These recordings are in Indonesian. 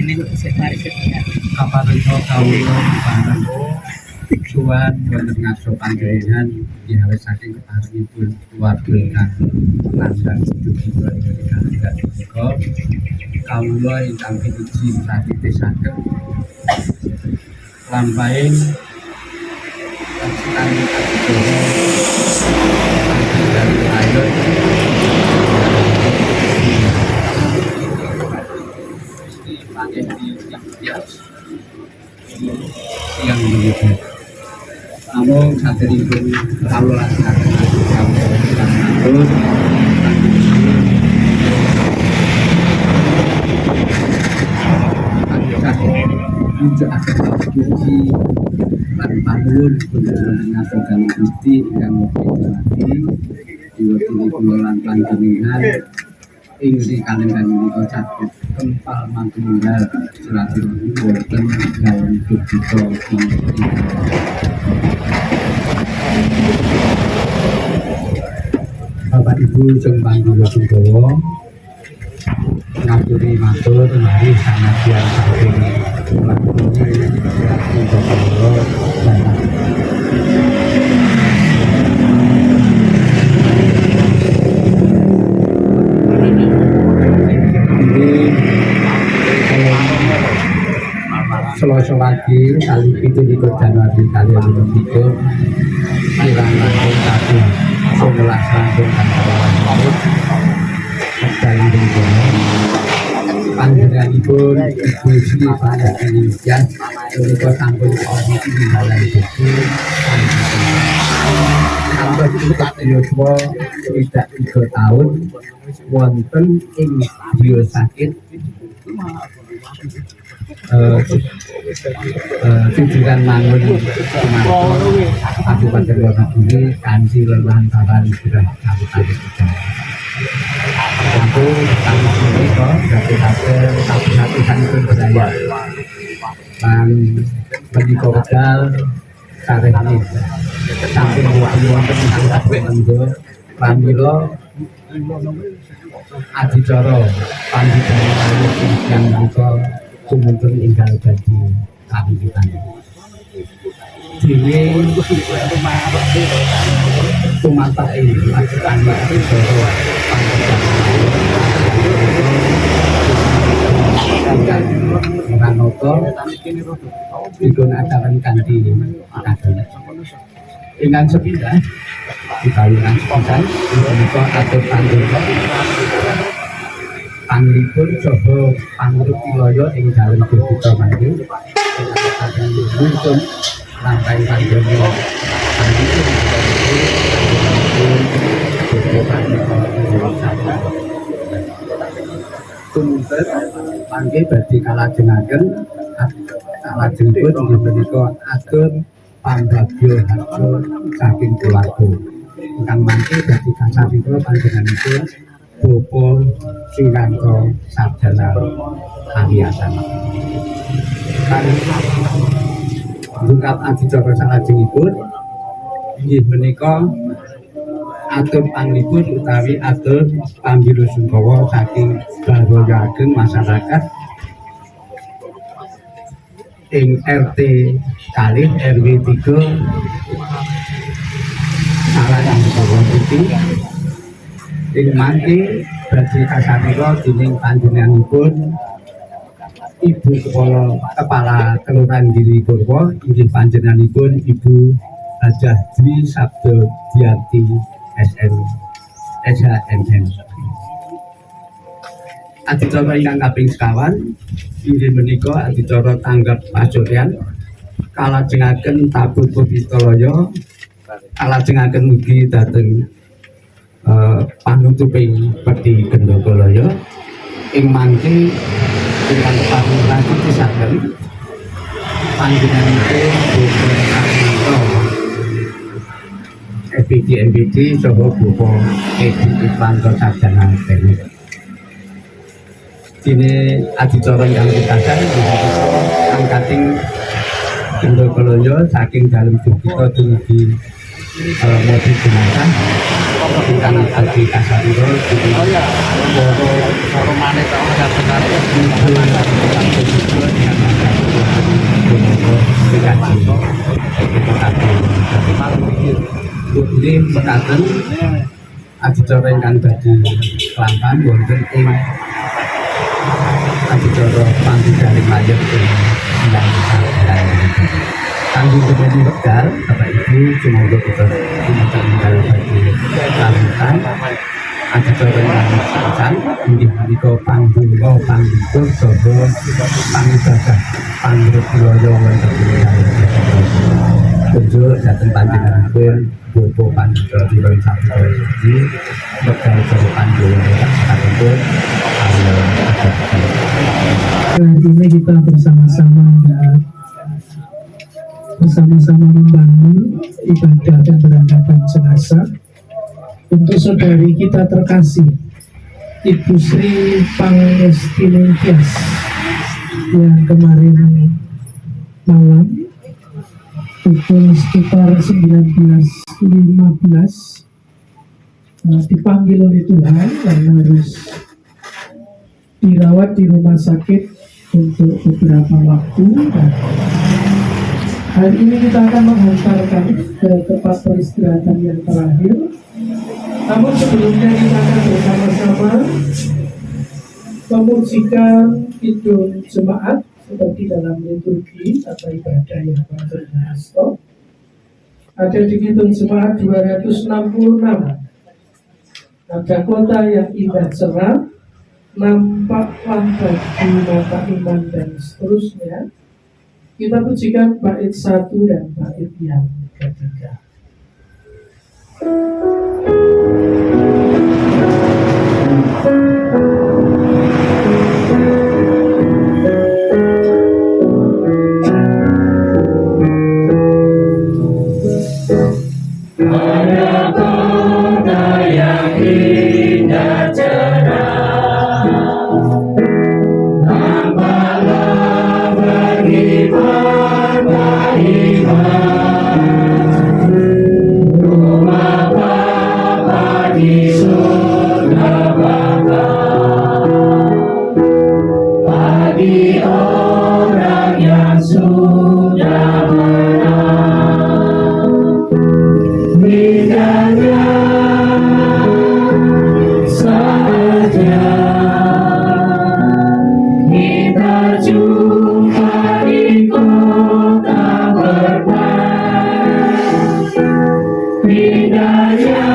Kaparito kawula bareng suwan wonten ngaso panjenengan dihawe saking keparengipun keluarga ingkang landang dugi ingkang punika kawula ingkang pinuji pratitisaken lampahing kami agung dari ayo yang begitu. Namun saat ini pun kalau laksanakan kamu juga akan kunci dan pandur untuk mengaturkan gusti yang lagi diwakili pengelolaan panjenengan ingsi kalian ini kocak kempal mantunggal silaturahmi boten dalam begitu Bapak Ibu jeung Panggila Sungkowo ngaturi matur mari sanadyan saking lakunya untuk Allah Selasa lagi kali itu di Januari kali yang begitu kirang langkung satu 11 langkung kantoran laut dari Bengkulu panjenenganipun Ibu Sri pada Indonesia menika sampun audit dalam buku sampai yuswa tidak 3 tahun wonten ing griya sakit tujuan mangun Kabupaten Wonogiri kanthi lelahan kawan sudah kabupaten tentu kami menika dadosaken satu-satunya budaya dan menika wedal sarehane sampun wonten ingkang pramila adicara panjenengan yang menika kumpul ingkang dadi kawiwitan dhewe tumatake lanjutan adicara Ranoto digunakaken kanthi kadang ingkang sepindah dikawinkan sepisan menika atur panjenengan panglipun saha pangurip wilaya ing dalem Gurita mangke ingkang lantai panjenengan Tumunten mangke badhe kalajengaken kalajengipun inggih menika atur pambagya harta saking keluarga ingkang mangke dadi kasaripun panjenenganipun Bapak Singkanto Sarjana Kariyasan Bungkap adicara salajengipun inggih menika atur panglipun utawi atur Panggila Sungkowo saking Balaya Ageng masyarakat ing RT kalih RW 3 salah yang Sungkowo Putih ing mangke badhe kasarila dening panjenenganipun Ibu Kepala Kelurahan Giri Purwo inggih panjenenganipun Ibu Hajah Dwi Sabdo Diarti SHMM. Adicara ingkang kaping sekawan inggih menika adicara tanggap pasuryan kalajengaken tabur Putitolaya kalajengaken mugi dhateng panutuping Peti Gendakalaya ing mangke ingkang panglanjutaken panjenenganipun MPD saha Bapak Edi Irwanto Sarjana Teknik. Dene adicara ingkang pitasan angkating Gendakalaya saking dalem Gurita dumugi mobil jenazah ingkang abdi kasariro para maneh taun sabenarnya Budi mekaten adicara ingkang dadi kelampahan wonten ing adicara panggilan mayat ing Sindang Sabaran. Kangge dadi wekdal Bapak Ibu sumangga kita tinggal bagi lanjutan adicara ingkang sepisan inggih punika panggungka panggitur saha pangibadah pangrepulaya wonten ing kunjuk dhateng panjenenganipun Bapak Pandhita Tiro Sabda Suci wekdal saha panjenengan sakipun ini kita bersama-sama membangun ibadah dan berangkatan jenazah untuk saudari kita terkasih Ibu Sri Pangesti Tias yang kemarin malam pukul sekitar 19.15 dipanggil oleh Tuhan dan harus dirawat di rumah sakit untuk beberapa waktu. Dan hari ini kita akan menghantarkan ke tempat peristirahatan yang terakhir. Namun sebelumnya kita akan bersama-sama memujikan kidung jemaat seperti dalam liturgi atau ibadah yang panjang stop. Ada di kidung jemaat 266. Ada kota yang indah cerah, nampaklah bagi mata iman dan seterusnya. Kita pujikan bait 1 dan bait yang ketiga. Ada kota yang indah cerah, nampaklah bagi mata iman, rumah Bapa di surga Bapa, bagi orang yang sudah indahnya saja kita jumpa di kota berkah. Indahnya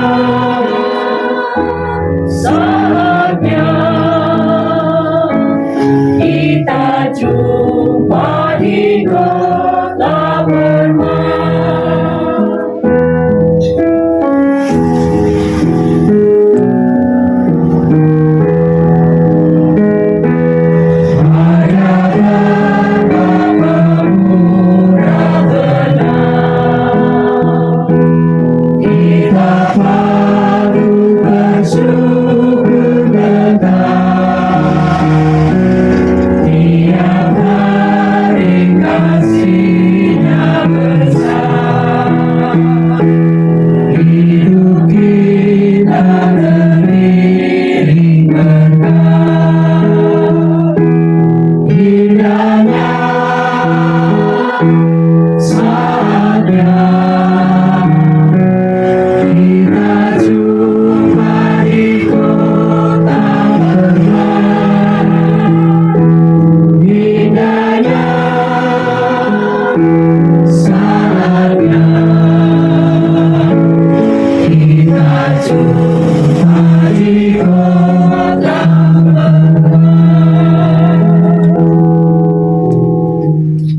saatnya kita jumpa di kota berkah.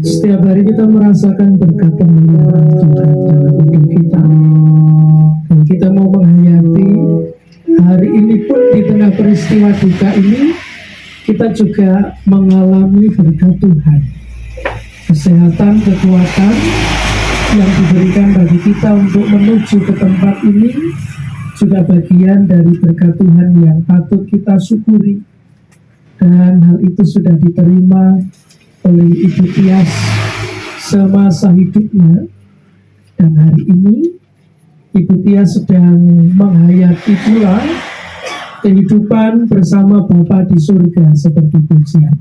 Setiap hari kita merasakan berkat pemeliharaan Tuhan dalam hidup kita, dan kita mau menghayati hari ini pun di tengah peristiwa duka ini kita juga mengalami berkat Tuhan, kesehatan, kekuatan yang diberikan bagi kita untuk menuju ke tempat ini juga bagian dari berkat Tuhan yang patut kita syukuri, dan hal itu sudah diterima oleh Ibu Tias semasa hidupnya. Dan hari ini Ibu Tias sedang menghayati menghayati pula kehidupan bersama Bapa di surga seperti pujian.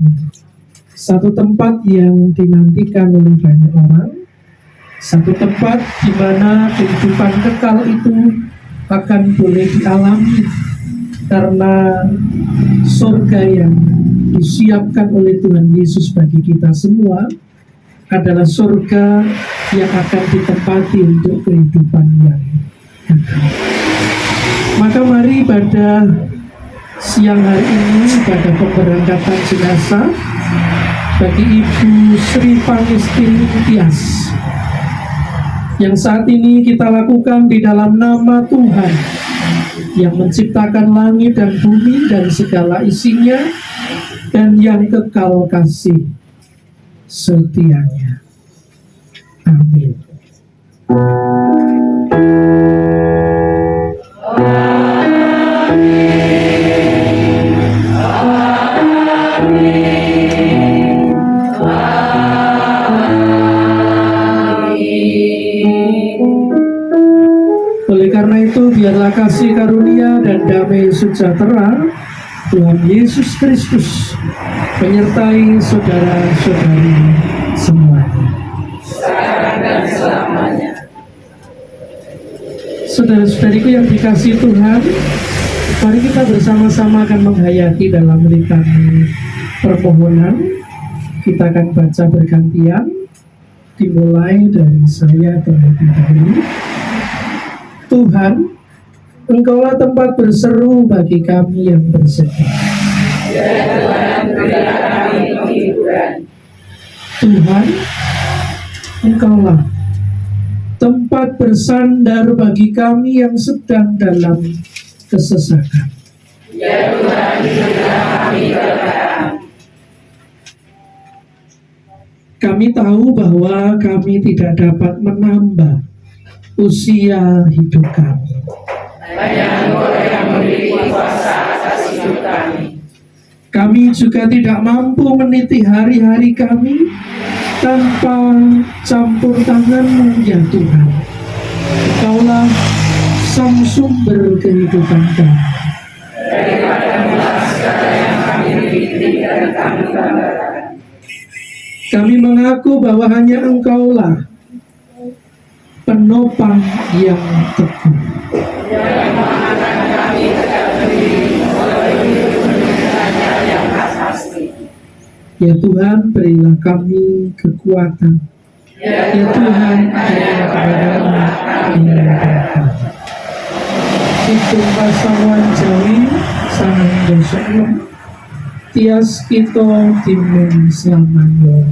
Satu tempat yang dinantikan oleh banyak orang, satu tempat di mana kehidupan kekal itu akan boleh dialami karena surga yang disiapkan oleh Tuhan Yesus bagi kita semua adalah surga yang akan ditempati untuk kehidupan yang kekal. Maka mari pada siang hari ini pada pemberangkatan jenazah bagi Ibu Sri Pangestin Tias yang saat ini kita lakukan di dalam nama Tuhan yang menciptakan langit dan bumi dan segala isinya dan yang kekal kasih setianya. Amin. Oleh karena itu, biarlah kasih karunia dan damai sejahtera Tuhan Yesus Kristus menyertai saudara-saudari semuanya. Saudara-saudariku yang dikasihi Tuhan, mari kita bersama-sama akan menghayati dalam litani permohonan. Kita akan baca bergantian, dimulai dari saya terlebih dahulu. Tuhan, Engkaulah tempat berseru bagi kami yang bersedih. Tuhan, Engkaulah tempat bersandar bagi kami yang sedang dalam kesesakan. Kami tahu bahwa kami tidak dapat menambah usia hidup kami. Kami juga tidak mampu meniti hari-hari kami tanpa campur tangan-Mu ya Tuhan. Engkaulah sang sumber kehidupan kami. Kami mengaku bahwa hanya Engkaulah penopang yang teguh. Ya Tuhan, berilah kami kekuatan. Ya Tuhan, berilah kami kekuatan. Itu pasangan Jawi, sangat dosa tias kita timun selamanya.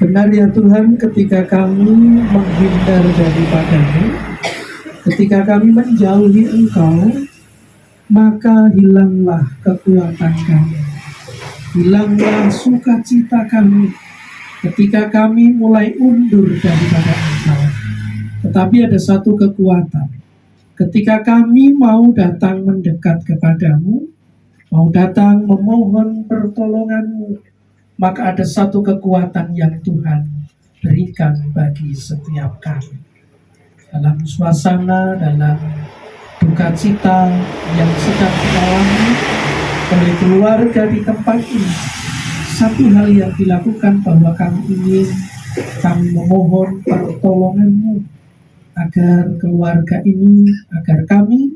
Benar ya Tuhan, ketika kami menghindar daripada-Mu, ketika kami menjauhi Engkau, maka hilanglah kekuatan kami, hilanglah sukacita kami ketika kami mulai undur daripada Engkau. Tetapi ada satu kekuatan, ketika kami mau datang mendekat kepadamu, mau datang memohon pertolongan-Mu, maka ada satu kekuatan yang Tuhan berikan bagi setiap kami. Dalam suasana, dalam duka cita yang sedang dialami oleh keluarga di tempat ini, satu hal yang dilakukan bahwa kami memohon pertolongan-Mu agar keluarga ini, agar kami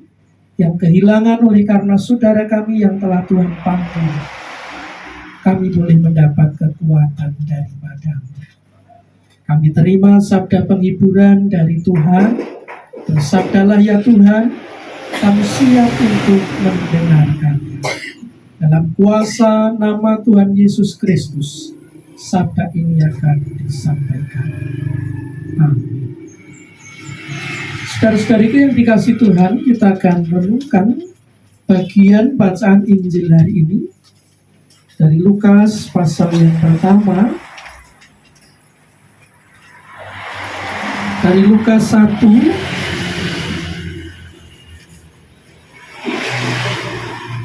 yang kehilangan oleh karena saudara kami yang telah Tuhan panggil, kami boleh mendapat kekuatan daripada-Mu. Kami terima sabda penghiburan dari Tuhan. Bersabdalah ya Tuhan, kami siap untuk mendengarkan. Dalam kuasa nama Tuhan Yesus Kristus, sabda ini akan disampaikan. Amin. Saudara-saudariku yang dikasih Tuhan, kita akan renungkan bagian bacaan Injil hari ini dari Lukas pasal yang pertama, dari Lukas 1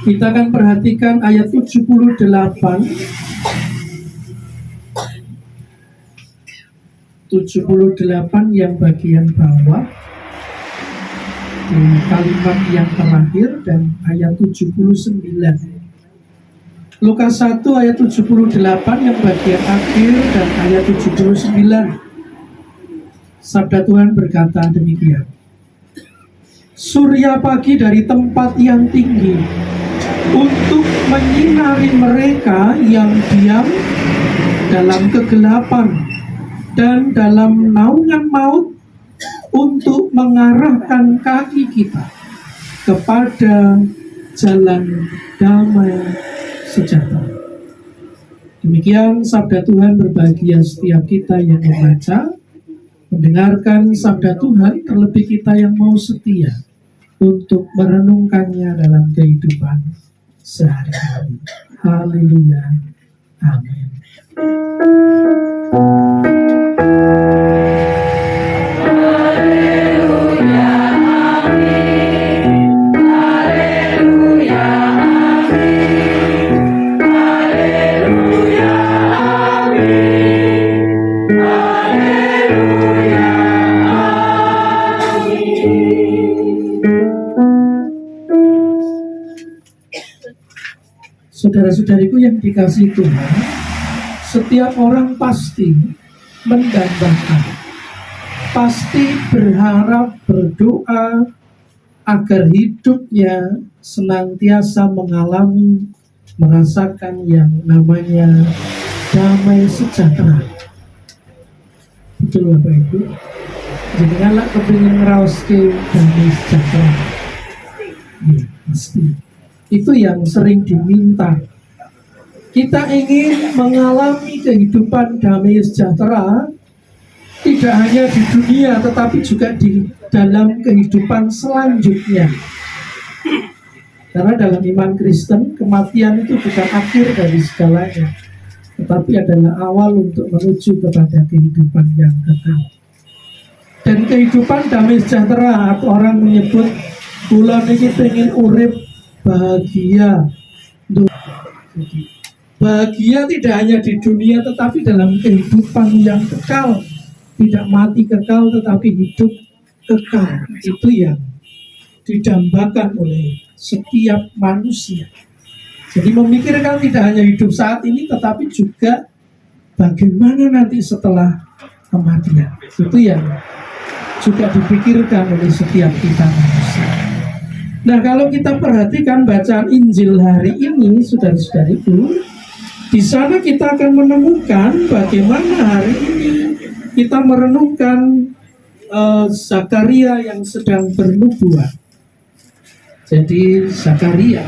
kita akan perhatikan ayat 78 yang bagian bawah, di kalimat yang terakhir, dan ayat 79. Lukas 1 ayat 78 yang bagian akhir dan ayat 79. Sabda Tuhan berkata demikian. Surya pagi dari tempat yang tinggi untuk menyinari mereka yang diam dalam kegelapan dan dalam naungan maut, untuk mengarahkan kaki kita kepada jalan damai sejahtera. Demikian sabda Tuhan. Berbahagia setiap kita yang membaca, mendengarkan sabda Tuhan, terlebih kita yang mau setia untuk merenungkannya dalam kehidupan sehari-hari. Haleluya. Amin. Saudara-saudariku yang dikasihi Tuhan, setiap orang pasti mendambakan, pasti berharap, berdoa agar hidupnya senantiasa mengalami, merasakan yang namanya damai sejahtera. Betul Bapak Ibu? Jadi kalau kepingin ngeraoske damai sejahtera, ya pasti. Itu yang sering diminta. Kita ingin mengalami kehidupan damai sejahtera tidak hanya di dunia, tetapi juga di dalam kehidupan selanjutnya. Karena dalam iman Kristen, kematian itu bukan akhir dari segalanya, tetapi adalah awal untuk menuju kepada kehidupan yang kekal. Dan kehidupan damai sejahtera, atau orang menyebut kula niki pengen urip bahagia. Bahagia tidak hanya di dunia, tetapi dalam kehidupan yang kekal. Tidak mati kekal, tetapi hidup kekal. Itu yang didambakan oleh setiap manusia. Jadi memikirkan tidak hanya hidup saat ini, tetapi juga bagaimana nanti setelah kematian. Itu yang juga dipikirkan oleh setiap kita manusia. Nah, kalau kita perhatikan bacaan Injil hari ini, saudara-saudariku, di sana kita akan menemukan bagaimana hari ini kita merenungkan Zakaria yang sedang bernubuat. Jadi Zakaria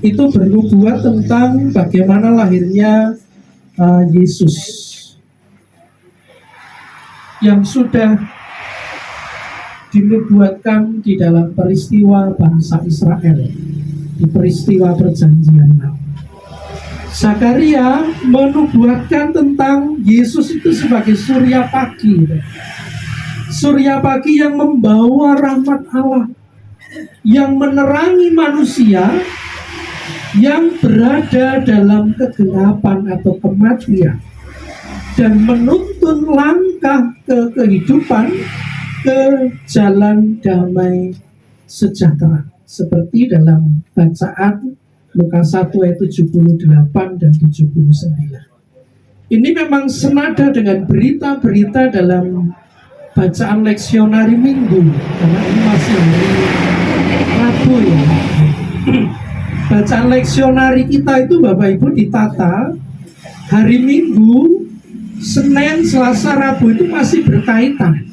itu bernubuat tentang bagaimana lahirnya Yesus. yang sudah dinubuatkan di dalam peristiwa bangsa Israel, di peristiwa perjanjian lama. Zakaria menubuatkan tentang Yesus itu sebagai surya pagi. Surya pagi yang membawa rahmat Allah, yang menerangi manusia yang berada dalam kegelapan atau kematian, dan menuntun langkah ke kehidupan, ke jalan damai sejahtera. Seperti dalam bacaan Lukas 1 ayat 78 dan 79. Ini memang senada dengan berita-berita dalam bacaan leksionari minggu, karena ini masih hari Rabu ya. Bacaan leksionari kita itu Bapak Ibu ditata hari Minggu, Senin, Selasa, Rabu itu masih berkaitan.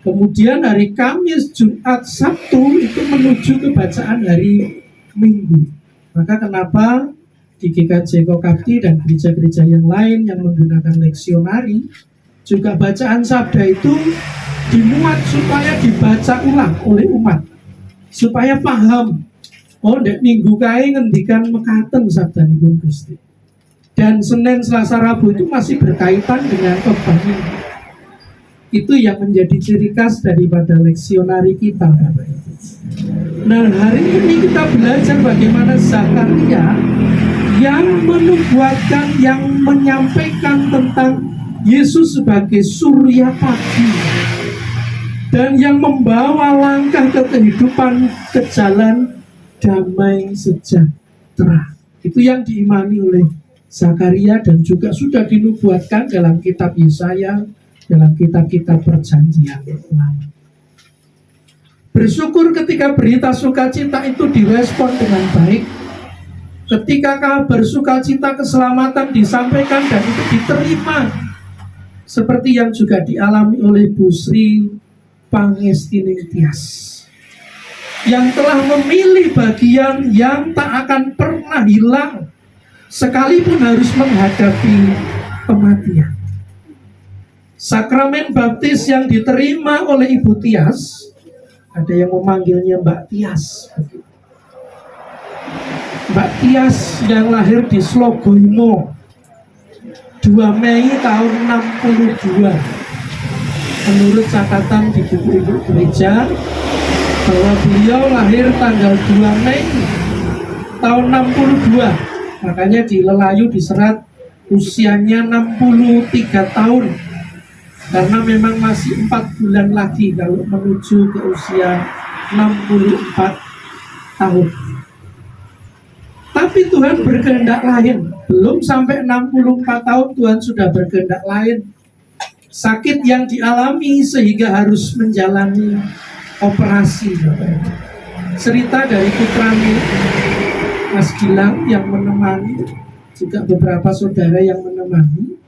Kemudian hari Kamis, Jumat, Sabtu itu menuju ke bacaan hari Minggu. Maka kenapa di GKJ Kokabdi dan gereja-gereja yang lain yang menggunakan leksionari juga bacaan sabda itu dimuat supaya dibaca ulang oleh umat, supaya paham. Oh, dek minggu kae ngendikan mekaten sabdanipun Gusti. Dan Senin, Selasa, Rabu itu masih berkaitan dengan khotbah minggu. Itu yang menjadi ciri khas daripada leksionari kita, Bapak Ibu. Nah, hari ini kita belajar bagaimana Zakaria yang menubuatkan, yang menyampaikan tentang Yesus sebagai surya pagi, dan yang membawa langkah ke kehidupan, ke jalan damai sejahtera. Itu yang diimani oleh Zakaria dan juga sudah dinubuatkan dalam kitab Yesaya, dalam kitab-kitab perjanjian lama. Bersyukur ketika berita sukacita itu direspon dengan baik. Ketika kabar sukacita keselamatan disampaikan dan itu diterima, seperti yang juga dialami oleh Bu Sri Pangestining Tias, yang telah memilih bagian yang tak akan pernah hilang sekalipun harus menghadapi kematian. Sakramen baptis yang diterima oleh Ibu Tias, ada yang memanggilnya Mbak Tias. Mbak Tias yang lahir di Slogoimo 2 Mei tahun 62. Menurut catatan di buku ibu gereja, bahwa beliau lahir tanggal 2 Mei tahun 62. Makanya di Lelayu diserat usianya 63 tahun. Karena memang masih 4 bulan lagi kalau menuju ke usia 64 tahun. Tapi Tuhan berkehendak lain. Belum sampai 64 tahun Tuhan sudah berkehendak lain. Sakit yang dialami sehingga harus menjalani operasi. Cerita dari putranya Mas Gilang yang menemani, juga beberapa saudara yang menemani.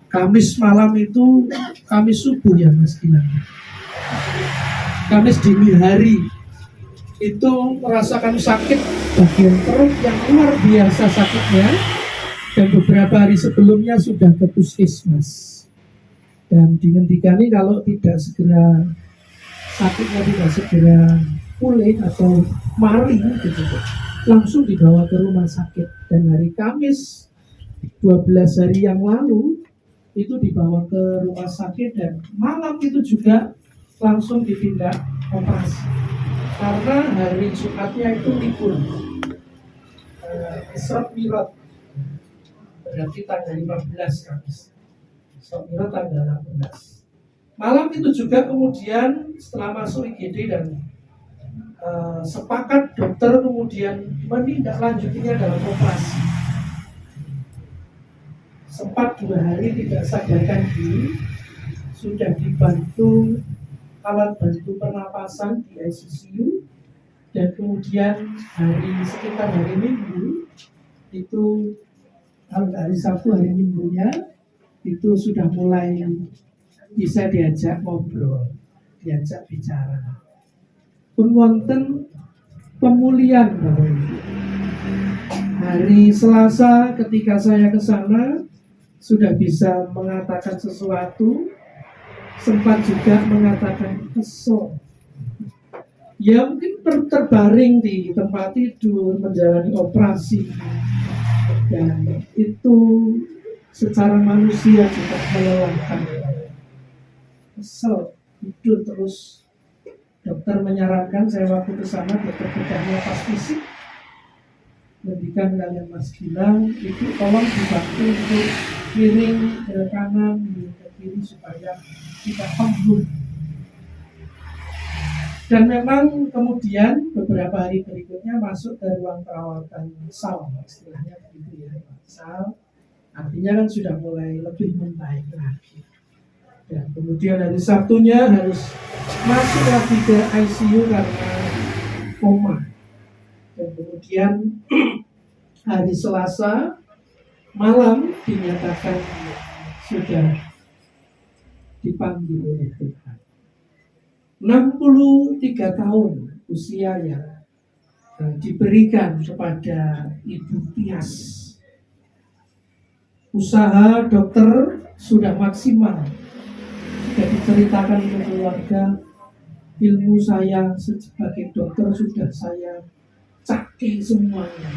Kamis malam itu, Kamis subuh ya Mas Gilang, Kamis dini hari itu merasakan sakit bagian perut yang luar biasa sakitnya, dan beberapa hari sebelumnya sudah ke puskesmas dan dihentikan kalau tidak segera sakitnya tidak segera pulih atau maling gitu, langsung dibawa ke rumah sakit. Dan hari Kamis 12 hari yang lalu itu dibawa ke rumah sakit, dan malam itu juga langsung ditindak operasi karena hari Jumatnya itu libur, Isra Mi'raj, berarti tanggal 15 Kamis, Isra Mi'raj tanggal 16. Malam itu juga kemudian setelah masuk IGD dan sepakat dokter kemudian menindaklanjutinya dalam operasi. Sempat 2 hari tidak sadarkan diri, sudah dibantu alat bantu pernapasan di ICU, dan kemudian sekitar hari Minggu itu, hari Sabtu hari Minggunya itu sudah mulai bisa diajak ngobrol, diajak bicara. Pun wonten pemulihan Bapak Ibu. Hari Selasa ketika saya ke sana sudah bisa mengatakan sesuatu, sempat juga mengatakan kesel. Ya mungkin terbaring di tempat tidur menjalani operasi, dan itu secara manusia juga melelahkan. Kesel, tidur terus. Dokter menyarankan, saya waktu ke sana, dokter bedahnya pas fisik mendikan dengan Mas Gilang, itu tolong dibantu untuk miring ke kanan, ke kiri supaya kita sembuh. Dan memang kemudian beberapa hari berikutnya masuk ke ruang perawatan SAL, istilahnya begitu ya, SAL. Artinya kan sudah mulai lebih membaik lagi. Dan kemudian hari Sabtunya harus masuk lagi ke ICU karena koma. Dan kemudian hari Selasa malam dinyatakan sudah dipanggil oleh Tuhan. 63 tahun usianya diberikan kepada Ibu Tias. Usaha dokter sudah maksimal, sudah diceritakan ke keluarga. Ilmu saya sebagai dokter sudah saya cakai semuanya.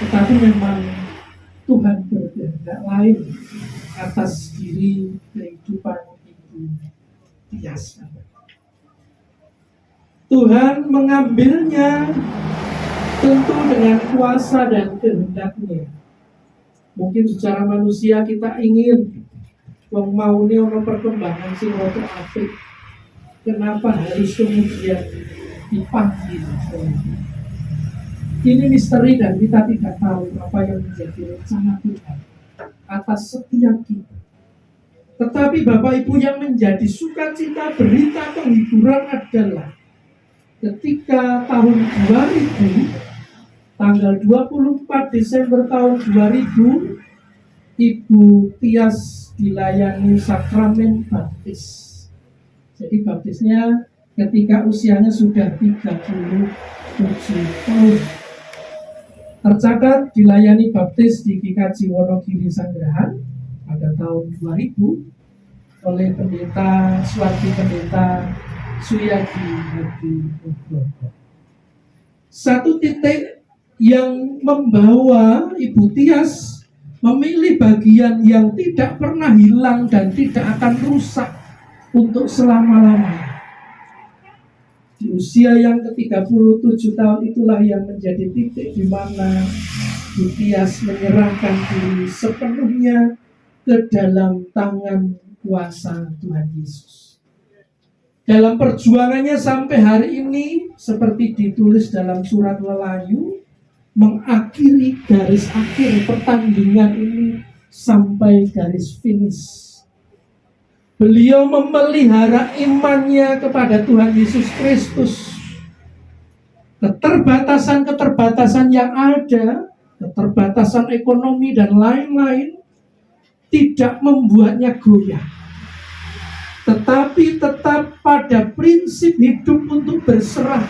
Tetapi memang Tuhan berkehendak lain atas diri kehidupan Ibu Tias. Tuhan mengambilnya tentu dengan kuasa dan kehendaknya. Mungkin secara manusia kita ingin mau ono perkembangan sing rada apik. Kenapa harus kemudian dipanggil? Ini misteri dan kita tidak tahu apa yang menjadi rencana Tuhan atas setiap kita. Tetapi Bapak Ibu, yang menjadi sukacita berita penghiburan adalah ketika tahun 2000, tanggal 24 Desember tahun 2000, Ibu Tias dilayani sakramen baptis. Jadi baptisnya ketika usianya sudah 37 tahun. Tercatat dilayani baptis di GKJ Wonogiri Sanggrahan pada tahun 2000 oleh pendeta Suwardi Pendeta Suyadi Hadi Nugroho. Satu titik yang membawa Ibu Tias memilih bagian yang tidak pernah hilang dan tidak akan rusak untuk selama-lamanya. Di usia yang ke-37 tahun itulah yang menjadi titik di mana Ibu Tias menyerahkan diri sepenuhnya ke dalam tangan kuasa Tuhan Yesus. Dalam perjuangannya sampai hari ini, seperti ditulis dalam surat Wahyu, mengakhiri garis akhir pertandingan ini sampai garis finish. Beliau memelihara imannya kepada Tuhan Yesus Kristus. Keterbatasan-keterbatasan yang ada, keterbatasan ekonomi dan lain-lain, tidak membuatnya goyah. Tetapi tetap pada prinsip hidup untuk berserah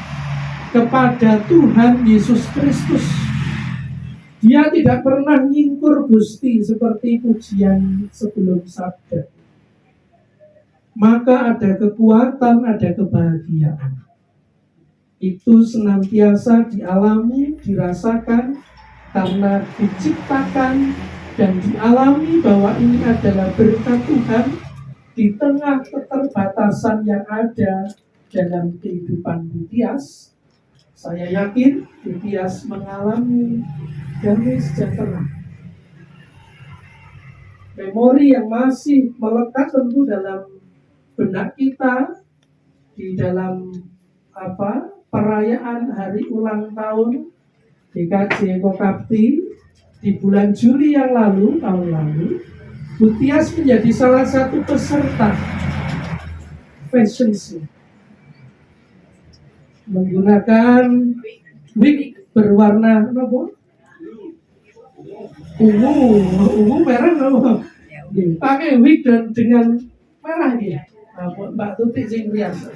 kepada Tuhan Yesus Kristus. Dia tidak pernah nyingkur Gusti seperti pujian sebelum sabda. Maka ada kekuatan, ada kebahagiaan. Itu senantiasa dialami, dirasakan karena diciptakan dan dialami bahwa ini adalah berkat Tuhan di tengah keterbatasan yang ada dalam kehidupan Ibu Tias. Saya yakin Ibu Tias mengalami damai sejahtera. Memori yang masih melekat tentu dalam benak kita di dalam perayaan hari ulang tahun GKJ Kokapti di bulan Juli yang lalu, tahun lalu. Ibu Tias menjadi salah satu peserta fashion show menggunakan wig berwarna apa? Ungu merah apa? Pakai wig dan dengan merah dia. Mbak Tuti Zingrias.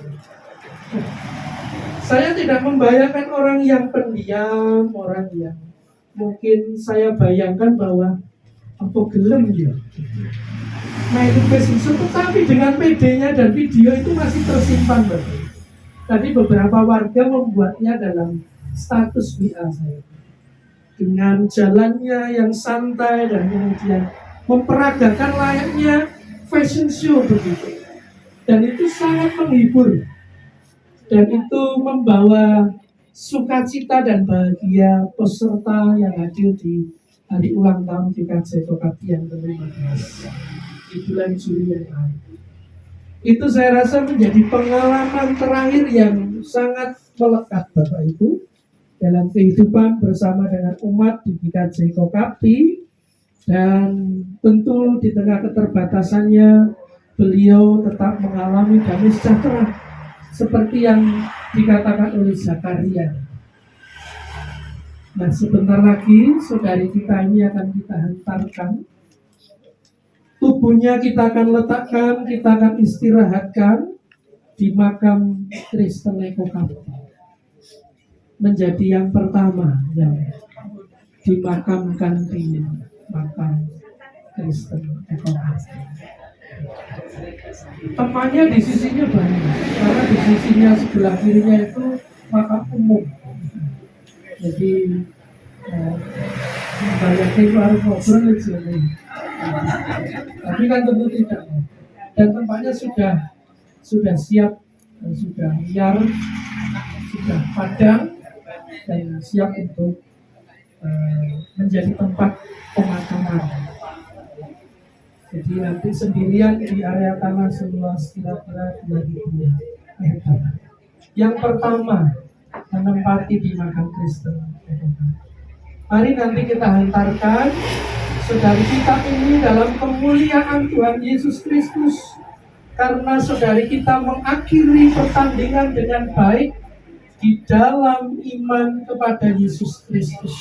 Saya tidak membayangkan orang yang pendiam, orang yang mungkin saya bayangkan bahwa apa gelem dia. main fashion show, tetapi dengan PD-nya dan video itu masih tersimpan, Bapak. Tadi beberapa warga membuatnya dalam status WA saya. Dengan jalannya yang santai dan kemudian memperagakan layaknya fashion show begitu. Dan itu sangat menghibur. Dan itu membawa sukacita dan bahagia peserta yang hadir di hari ulang tahun GKJ Kokapti yang ke-15 di bulan Juli yang lalu. Itu saya rasa menjadi pengalaman terakhir yang sangat melekat Bapak Ibu dalam kehidupan bersama dengan umat di GKJ Kokapti. Dan tentu di tengah keterbatasannya beliau tetap mengalami damai sejahtera seperti yang dikatakan oleh Zakaria. Nah, sebentar lagi saudari kita ini akan kita hantarkan. Tubuhnya kita akan letakkan, kita akan istirahatkan di makam Kristen Kokapti. Menjadi yang pertama yang dimakamkan di makam Kristen Kokapti. Tempatnya di sisinya banyak, karena di sisinya sebelah kirinya itu makam umum. Jadi banyak yang harus ngobrol di sini. Tapi kan tentu tidak. Dan tempatnya sudah siap, sudah liar, sudah padang, dan siap untuk menjadi tempat pemakaman. Jadi nanti sendirian di area tanah seluas kira-kira 2.000 hektar. Yang pertama menempati di makam Kristen. Mari nanti kita hantarkan saudari kita ini dalam kemuliaan Tuhan Yesus Kristus, karena saudari kita mengakhiri pertandingan dengan baik di dalam iman kepada Yesus Kristus.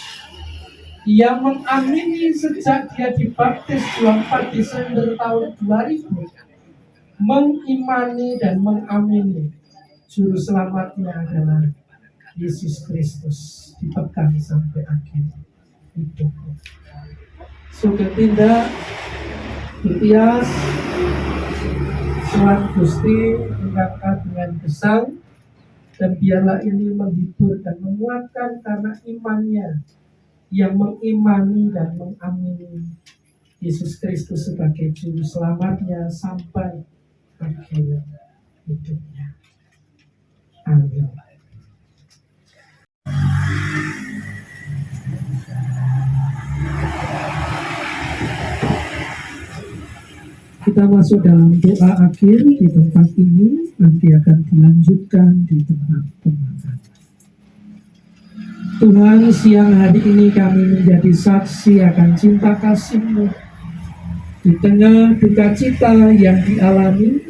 Ia mengamini sejak dia dibaptis 24 Desember tahun 2000, mengimani dan mengamini juru selamatnya adalah Yesus Kristus, dipegang sampai akhir hidup. Sugeng tindak Butias Tuhan Gusti mengangkat dengan gesang, dan biarlah ini menghibur dan menguatkan karena imannya yang mengimani dan mengamini Yesus Kristus sebagai juru selamatnya sampai akhir hidupnya. Amin. Kita masuk dalam doa akhir di tempat ini, nanti akan dilanjutkan di tempat pemakaman. Tuhan, siang hari ini kami menjadi saksi akan cinta kasih-Mu. Di tengah duka cita yang dialami,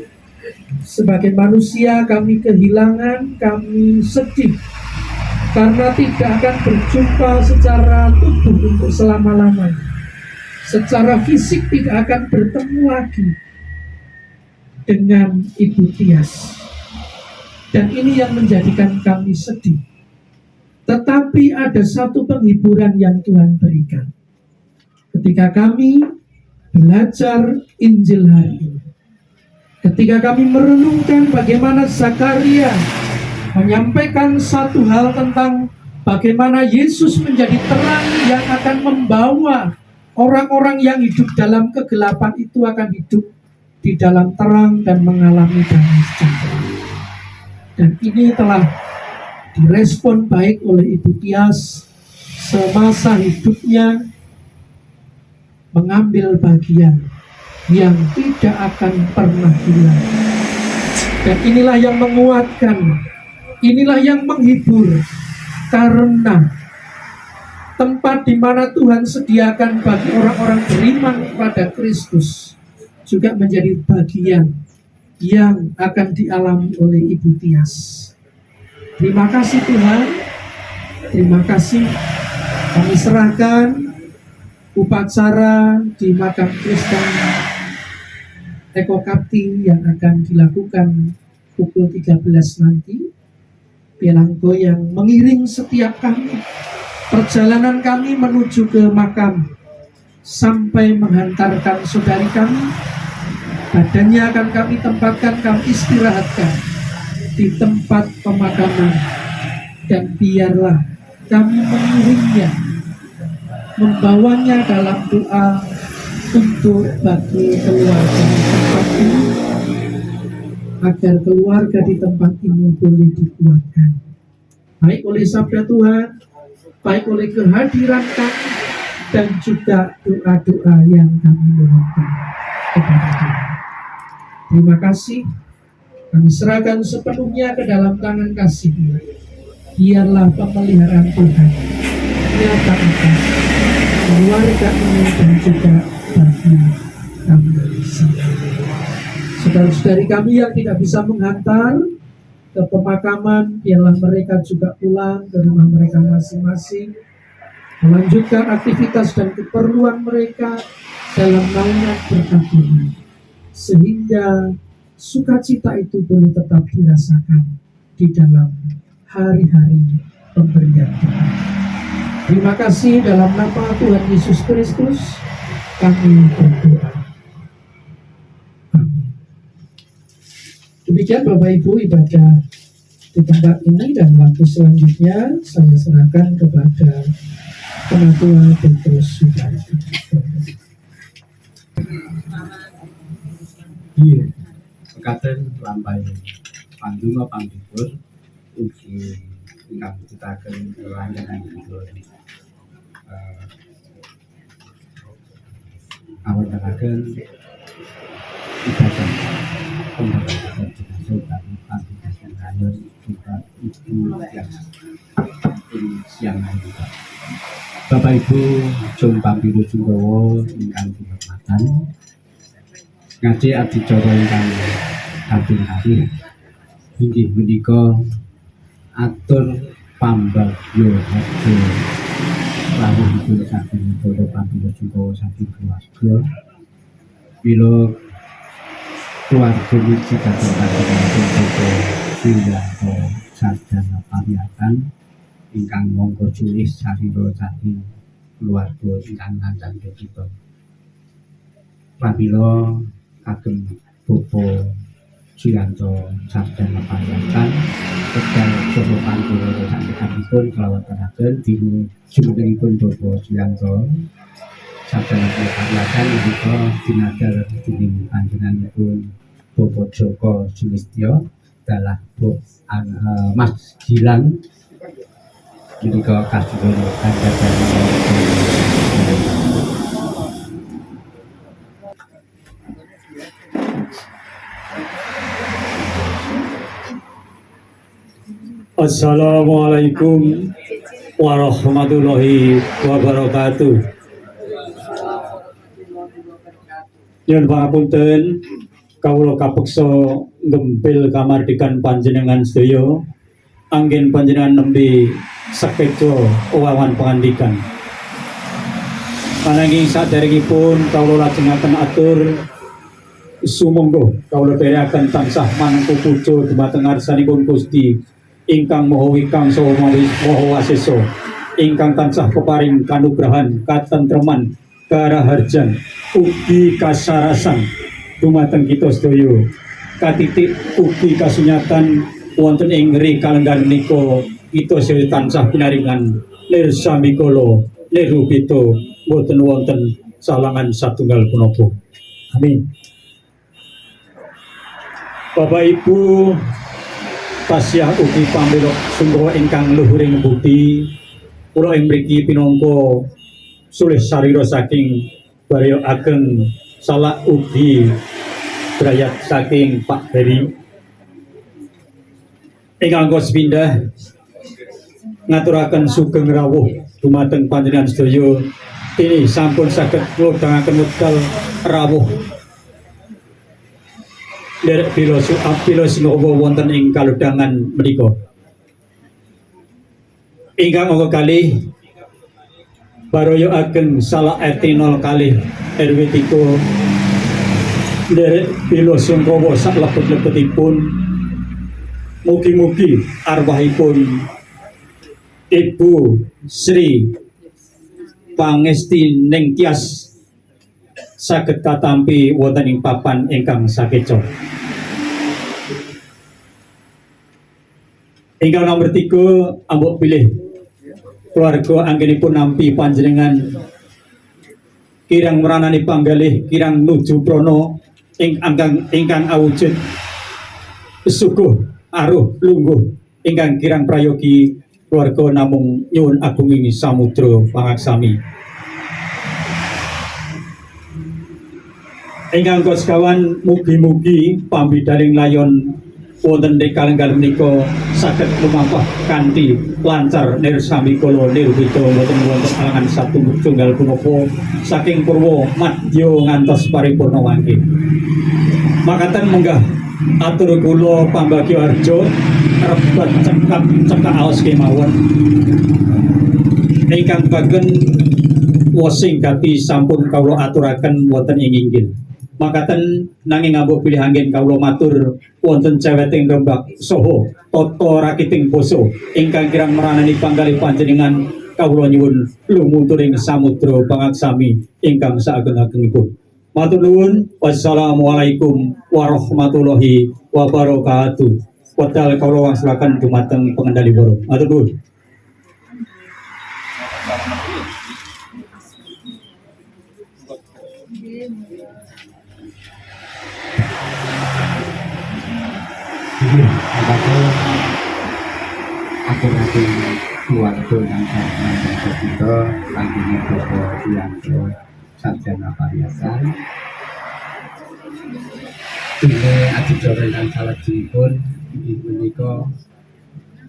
sebagai manusia kami kehilangan, kami sedih, karena tidak akan berjumpa secara tubuh untuk selama-lamanya. Secara fisik tidak akan bertemu lagi dengan Ibu Tias. Dan ini yang menjadikan kami sedih. Tetapi ada satu penghiburan yang Tuhan berikan. Ketika kami belajar Injil hari ini, ketika kami merenungkan bagaimana Zakaria menyampaikan satu hal tentang bagaimana Yesus menjadi terang yang akan membawa orang-orang yang hidup dalam kegelapan itu akan hidup di dalam terang dan mengalami damai sejahtera. Dan ini telah direspon baik oleh Ibu Tias semasa hidupnya, mengambil bagian yang tidak akan pernah hilang. Dan inilah yang menguatkan, inilah yang menghibur, karena tempat di mana Tuhan sediakan bagi orang-orang beriman kepada Kristus juga menjadi bagian yang akan dialami oleh Ibu Tias. Terima kasih Tuhan, terima kasih. Kami serahkan upacara di makam Kristen Kokapti yang akan dilakukan pukul 13 nanti. Pialanggo yang mengiring setiap kami, perjalanan kami menuju ke makam, sampai menghantarkan saudari kami Badannya akan kami tempatkan, kami istirahatkan di tempat pemakaman, dan biarlah kami mengiringnya, membawanya dalam doa untuk bagi keluarga di tempat ini, agar keluarga di tempat ini boleh dikuatkan, baik oleh sabda Tuhan, baik oleh kehadiran kami, dan juga doa-doa yang kami mohonkan kepada Tuhan. Terima kasih, kami serahkan sepenuhnya ke dalam tangan kasih-Nya. Biarlah pemeliharaan Tuhan nyata atas keluarga ini dan juga bagi kami semua. Saudara-saudari kami yang tidak bisa menghantar ke pemakaman, biarlah mereka juga pulang ke rumah mereka masing-masing, melanjutkan aktivitas dan keperluan mereka dalam naungan berkat Tuhan, sehingga sukacita itu boleh tetap dirasakan di dalam hari-hari pemberian Tuhan. Terima kasih, dalam nama Tuhan Yesus Kristus kami berdoa. Amin. Demikian Bapak Ibu ibadah di tempat ini, dan waktu selanjutnya saya serahkan kepada Penatua Petrus Sudarto. Iya, sekaten lampai pandungo pambibur ugi ingkang citaken lanjangan ibur awontenaken ibadah pemberangkatan jenazah kami panggilan rayon kita ibu yang siang hari. Bapak Ibu Jom Pambiru Sungkowo ingkang dihormatan, ngaji adicara ingkang kaping kalih inggih menika atur pambagyo harjo rawuhipun saking para Pambiru Sungkowo saking keluarga bila keluarga niki kados panjenengan Joko Suyanto sarjana pariatan ingkang monggo culih sarira saking keluarga ingkang ngandhang kita. Pramila kagem Bapak Suyanto sarjana pariatan wekdal saha pangkula sanesipun kelawataken dina jumenengipun Bapak Suyanto sarjana pariatan menika dinadar dening panjenenganipun Bapak Joko Sulistyo dalah Mas Gilang menika kasuwun kandadan. Assalamualaikum warahmatullahi wabarakatuh. Nyuwun pangapunten, kawula kapeksa ngempil kamardikan panjenengan sedaya, anggen panjenengan nembe sakeca wawan pangandikan. Ananging saderengipun kawula lajengaken atur sumangga kawula dherekaken tansah manengku puja dhumateng ngarsanipun Gusti ingkang Maha Wikang saha Maha Wasesa, ingkang tansah peparing kanugrahan, katentreman, karaharjan, ugi kasarasan dumateng kita sedaya. Katitik ugi kasunyatan wonten ing rikalenggan menika kita sedaya tansah pinaringan nirsamikala nirupita boten wonten salangan satunggal punapa. Amin. Bapak Ibu Pasyah ugi pambelok Sungkowo ingkang luhuring bukti, kula ing mriki pinangka sulih sarira saking Baryo Ageng Salak ugi brayat saking Pak Heri ingkang sepindah ngaturaken sugeng rawuh dumateng panjenengan sedaya. Ini sampun saged kula dangaken wekdal rawuh derek bila sinowo wonten ing kalodhangan menika. Ingkang angka kalih Baryo Ageng Salak RT 0 kalih RW 3 derek bila Sungkowo sak lebet-lebetipun, mugi-mugi arwahipun Ibu Sri Pangesti Nengtyas saged katampi wonten ing papan ingkang sakeca. Ingkang nomor 3 ambok pilih keluarga anggenipun nampi panjenengan kirang meranani panggalih kirang nuju prono ingkang awujud sukuh aruh lungguh ingkang kirang prayogi keluarga namung nyuwun agung ini samudra pangaksami. Ingkang kawan mugi-mugi pambidaling layon wonten ing kalenggal menika saged lumampah kanthi lancar nirsami kula nirwida wonten alangan satunggal punapa saking purwa madya ngantos paripurna wangke. Makaten munggah atur kula pambagya harja rebat cekap aos kemawon ingkang bagen wosing gati sampun kawula aturaken wonten ing inggil. Makaten nanging ambok pilih anggen kawula matur wonten ceweting rembag saha tata rakiting basa ingkang kirang meranani panggalih panjenengan kawula nyuwun lumuturing samudra pangaksami ingkang saageng-agengipun. Matur nuwun. Wassalamualaikum warahmatullahi wabarakatuh. Wedal kawula wangsulaken dumateng pengendali wara. Matur nuwun. Aku keluarga yang saya kita lagi ngobrol yang sarjana pariasan. Ini adicara yang salah jipun di menika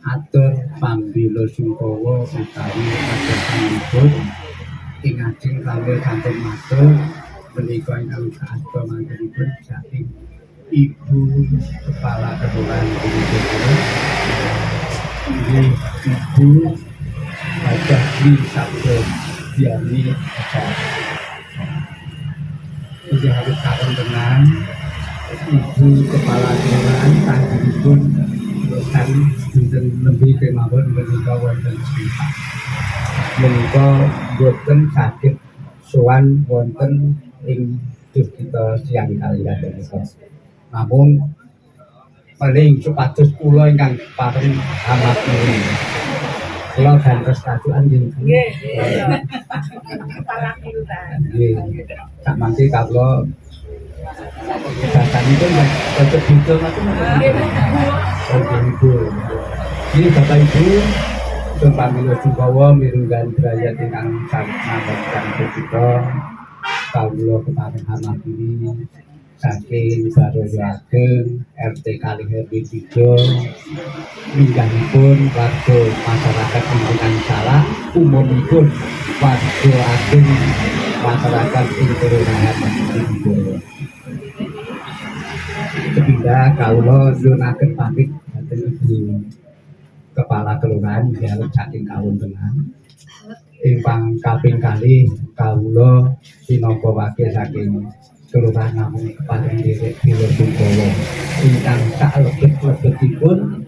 atur pambilo sungkawa utawi aturipun ing ajeng kawula sampun matur menika ingkang kaasta mangkenipun saking Ibu Kepala Kelurahan Gunung ini Ibu Wajah Dwi Sabdo Diani Acara. Ini harus kawan dengan Ibu Kepala Kelurahan tanggipun boten dinten lebih kemawon menika wonten sekitar. Menika boten saged sowan wonten ing kita siang kaliyan menika. Namun paling supados kula ingkang paring amat nuwun. Kula gantos kajuan nggih. Kepala kelurahan. Nggih. Sak mangke kawula datanipun tetep dicul macam Ibu. Ini Bapak Ibu pun pamila sungkawa mirunggan derajat ingkang sangat kita kawula kepareng amat ini saking Baroyo Ageng RT kalih RW 3 minggahipun warga masyarakat lingkungan salah umumipun warga ageng masyarakat ing kelurahan Gunung. Kepindah kawula nyuwunaken pamit dhateng Ibu Kepala Kelurahan dialog saking kawontenan ingkang kaping kalih kawula sinampa wakil saking Kelurahan namung keparing dherek Bila Sungkawa ingkang salebet-lebetipun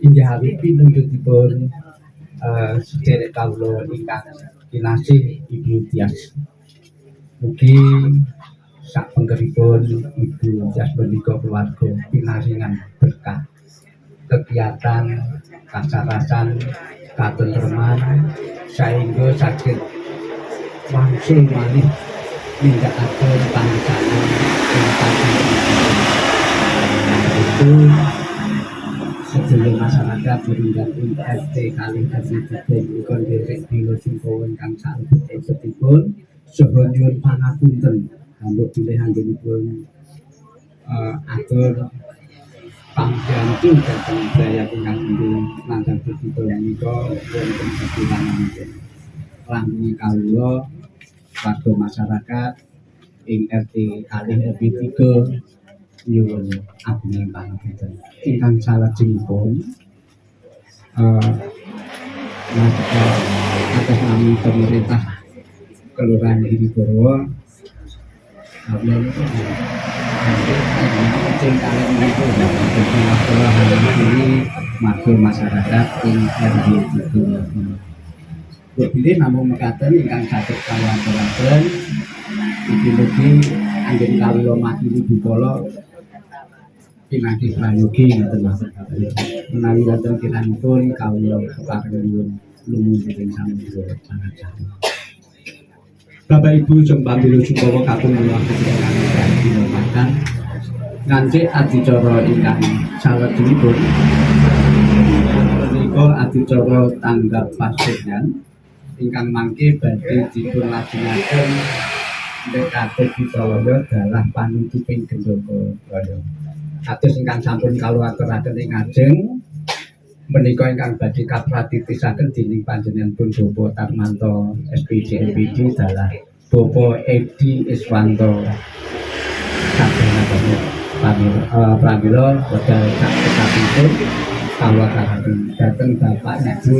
inggih awit pinunjukipun sederek kawula ingkang kinasih Ibu Tias. Mugi sakpengkeripun Ibu Tias menika keluarga pinaringan berkah kegiatan kasarasan katentreman saengga saged wangsul malih nindakaken panggilan itu sedaya masyarakat berundang RT kalih dadi dipun derek Bila Sungkawa ingkang salebetipun saha nyuwun pangapunten ambek bilih anggenipun atur pangganti dhateng daya ingkang inggih nandhang kita menika wonten sepilanipun langgeng kawula warga masyarakat ing RT kalih RW 3 nyuwun agunging pangapunten ingkang salajengipun atas nama pemerintah Kelurahan Giriboro kawula kalian menika ini warga masyarakat ing RW 3 Pilih namun mekaten ingkang saged kawula aturaken Mugi-mugi anggen kawula makili dikala pinanggih prayogi ngoten Bapak. Menawi wonten kiranipun kawula kepareng nyuwun lumumping samudra pangacara. Bapak Ibu jeng pamila Jumawa kakung kula ingkang dinamakan nganti adicara ingkang salajengipun menika adicara tanggap pasuryan ingkang mangke badhe dipun lajengaken dekade Pitaloyo dalah panutuping gendoko raya. Kados ingkang sampun kaluwaturaken ing ajeng menika ingkang badhe kapratitisaken dening panjenenganipun Bapak Tarmanto SPD MPD dalah Bapak Edi Iswanto sabenipun pramila wekdal sakepatipun kaluwaturaken dhateng Bapak Ibu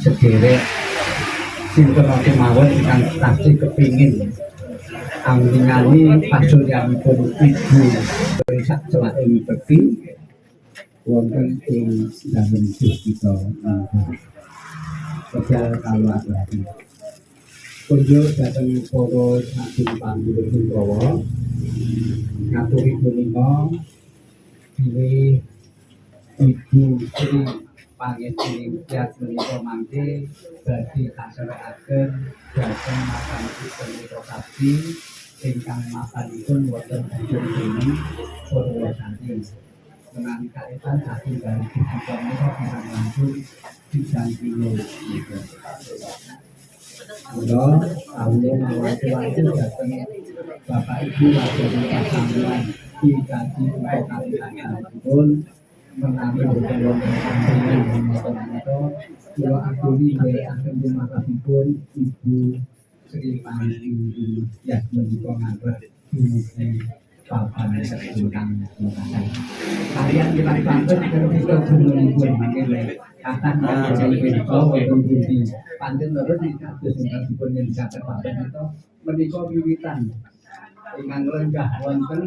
sedherek sinten kemawon ingkang tasih kepingin anglingali pasuryanipun Ibu sak celake bekti wonten ing dalem kita wekdal kaluwaturaken. Kunjuk dhateng para saking pamilih Jawa ngaturi punika bilih Ibu Sri Pangestu Tias menika mangke badhe kaserekaken dhateng makamipun Rekasi ingkang mapanipun wonten ujung gunung Purwosari. Menawi kaetan saking dari kita menika kirang langkung 3 kilo. Mula kawula mawanti-wanti dhateng Bapak Ibu lajeng pasamuan dikaji kalihanipun menawi boten wonten panjenengan menika kula aturi ndherekaken dumatengipun Ibu Sri Pangestu Tias menika ngantos dumugi papan ingkang mekaten. Kalian kirang banten kita jumenipun mangke kathah menika wonten pundi panjen loro kados ingkang dipun ngendikaken Bapak menika wiwitan ingkang lenggah wonten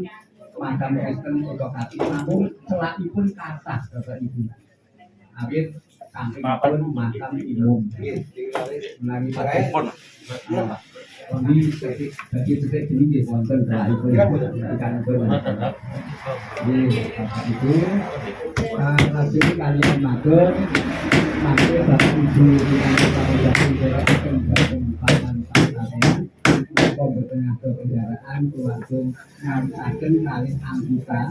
makam Kristen Ekokati namun celakipun kathah Bapak Ibu. Awit sampingipun makam umum. Menawi pun kami bagi detik ini nggih wonten celakipun ingkangipun. Nggih Bapak Ibu. Lajeng kalian matur mangke Bapak Ibu ingkang kathah dherekaken dhateng papan pasarean boten ngatur kendaraan kuwatung ngarusaken kalih anggota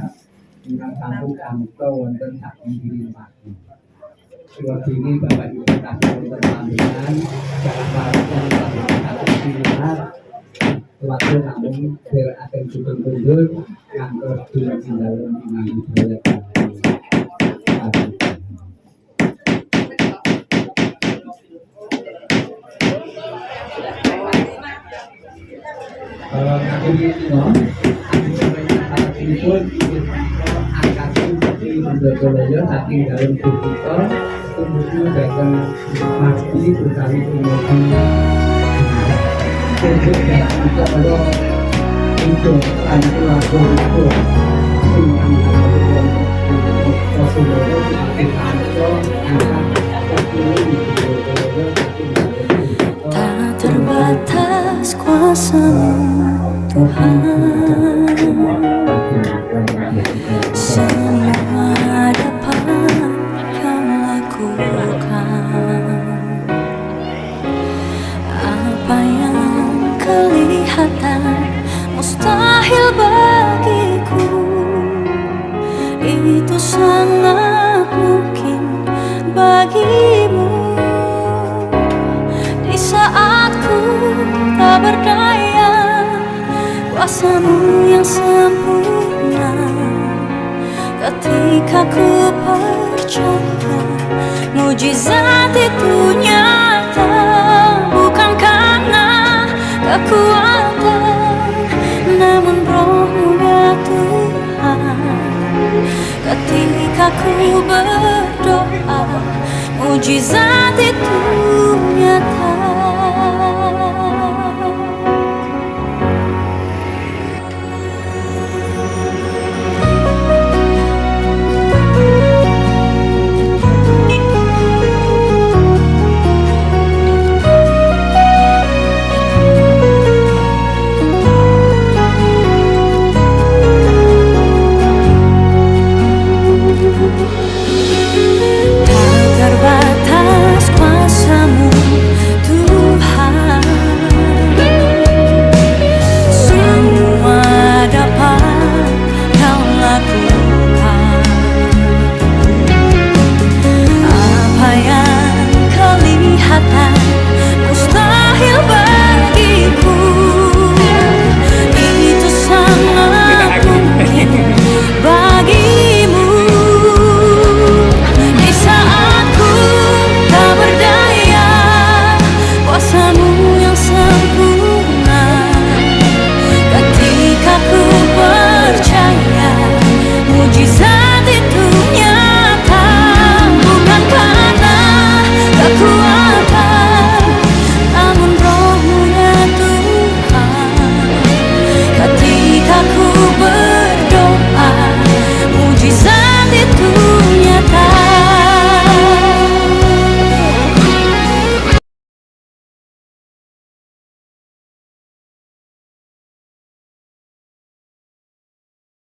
ingkang sampun kamuka wonten saking kirim pagi. Suwedini Bapak Ibu tansah wonten pamrihan jalan parasan saking sinar kuwatung namung dherekaken sugeng kundur ngantos dumugi dalem inang budaya. Saking dalam kita kemudian datang masjid utawi kemudian untuk kita kalau untuk anak lagu itu tentang Rasulullah tak terbatas kuasa-Mu Tuhan, semua dapat Kau lakukan. Apa yang kelihatan mustahil bagiku, itu sangat mungkin bagimu. Di saat ku tak berdaya, kuasa-Mu yang sempurna. Ketika ku percaya mujizat itu nyata, bukan karena kekuatan, namun Roh-Mu ya Tuhan. Ketika ku berdoa, mujizat itu nyata.